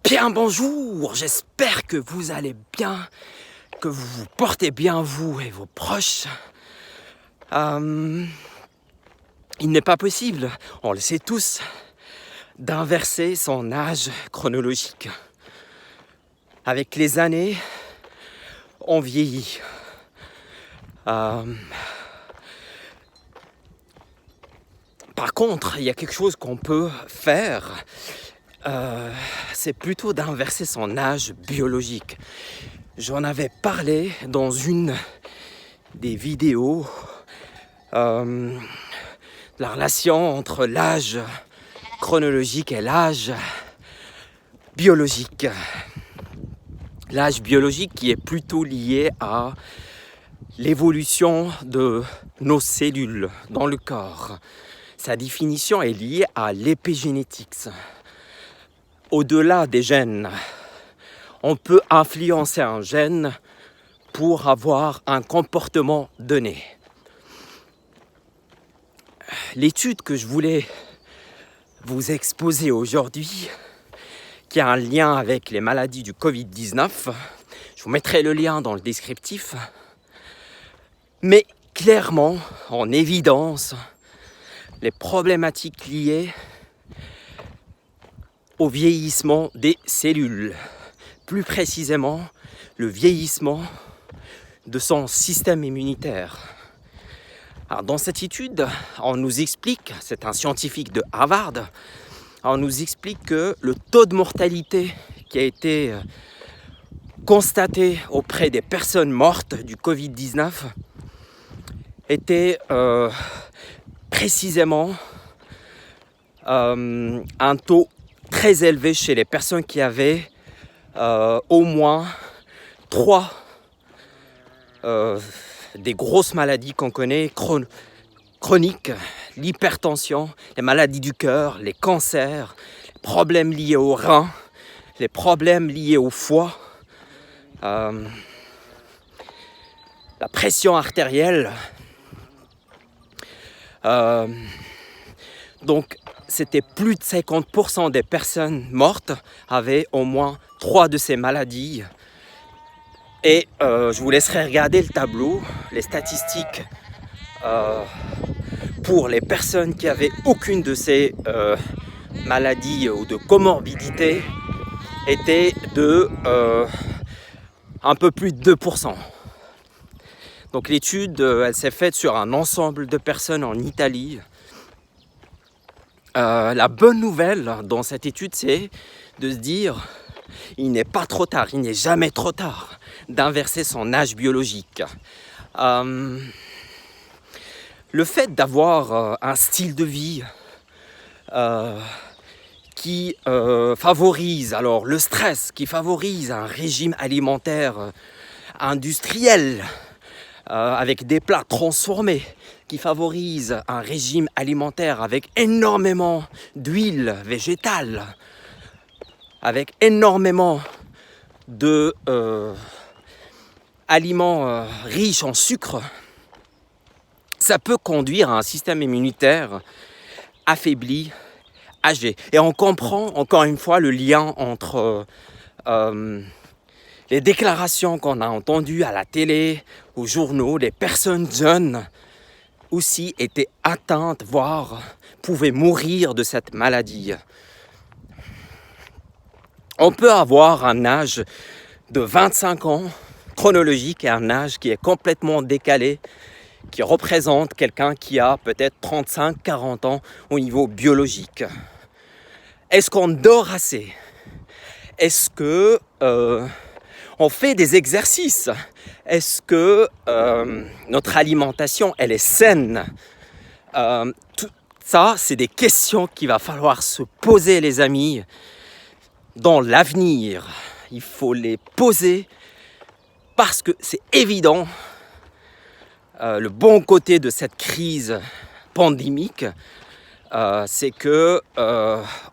Bien bonjour, j'espère que vous allez bien, que vous vous portez bien vous et vos proches. Il n'est pas possible, on le sait tous, d'inverser son âge chronologique. Avec les années, on vieillit. Par contre, il y a quelque chose qu'on peut faire. C'est plutôt d'inverser son âge biologique. J'en avais parlé dans une des vidéos, la relation entre l'âge chronologique et l'âge biologique. L'âge biologique qui est plutôt lié à l'évolution de nos cellules dans le corps. Sa définition est liée à l'épigénétique. Au-delà des gènes, on peut influencer un gène pour avoir un comportement donné. L'étude que je voulais vous exposer aujourd'hui, qui a un lien avec les maladies du Covid-19, je vous mettrai le lien dans le descriptif, met clairement en évidence les problématiques liées au vieillissement des cellules, plus précisément le vieillissement de son système immunitaire. Alors dans cette étude, on nous explique, c'est un scientifique de Harvard, on nous explique que le taux de mortalité qui a été constaté auprès des personnes mortes du Covid-19 était précisément un taux très élevé chez les personnes qui avaient au moins 3 des grosses maladies qu'on connaît, chroniques, l'hypertension, les maladies du cœur, les cancers, les problèmes liés aux reins, les problèmes liés au foie, la pression artérielle. Donc, c'était plus de 50% des personnes mortes avaient au moins 3 de ces maladies. Et je vous laisserai regarder le tableau, les statistiques pour les personnes qui avaient aucune de ces maladies ou de comorbidités étaient de un peu plus de 2%. Donc l'étude, elle s'est faite sur un ensemble de personnes en Italie. La bonne nouvelle dans cette étude, c'est de se dire il n'est pas trop tard, il n'est jamais trop tard d'inverser son âge biologique. Le fait d'avoir un style de vie qui favorise alors le stress, qui favorise un régime alimentaire industriel avec des plats transformés, qui favorise un régime alimentaire avec énormément d'huile végétale, avec énormément de aliments riches en sucre, ça peut conduire à un système immunitaire affaibli, âgé. Et on comprend encore une fois le lien entre les déclarations qu'on a entendues à la télé, aux journaux, les personnes jeunes aussi étaient atteintes, voire pouvaient mourir de cette maladie. On peut avoir un âge de 25 ans chronologique et un âge qui est complètement décalé, qui représente quelqu'un qui a peut-être 35-40 ans au niveau biologique. Est-ce qu'on dort assez? Est-ce que on fait des exercices? Est-ce que notre alimentation, elle est saine? Tout ça, c'est des questions qu'il va falloir se poser, les amis. Dans l'avenir, il faut les poser parce que c'est évident. Le bon côté de cette crise pandémique, c'est que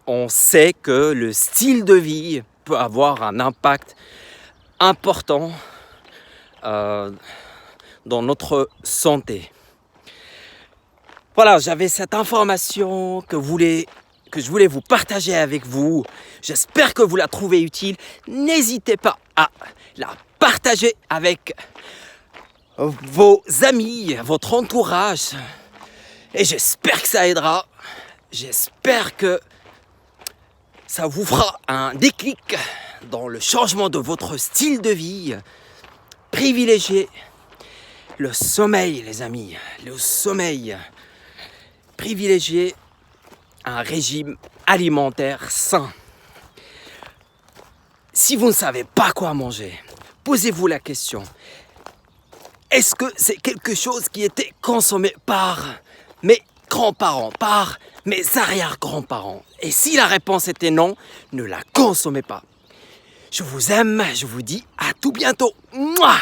on sait que le style de vie peut avoir un impact important dans notre santé. Voilà, j'avais cette information que que je voulais vous partager avec vous. J'espère que vous la trouvez utile. N'hésitez pas à la partager avec vos amis, votre entourage. Et j'espère que ça aidera. J'espère que ça vous fera un déclic dans le changement de votre style de vie. Privilégiez le sommeil, les amis, le sommeil. Privilégiez un régime alimentaire sain. Si vous ne savez pas quoi manger, posez-vous la question. Est-ce que c'est quelque chose qui était consommé par mes grands-parents, par mes arrière-grands-parents? Et si la réponse était non, ne la consommez pas. Je vous aime, je vous dis à tout bientôt. Mouah!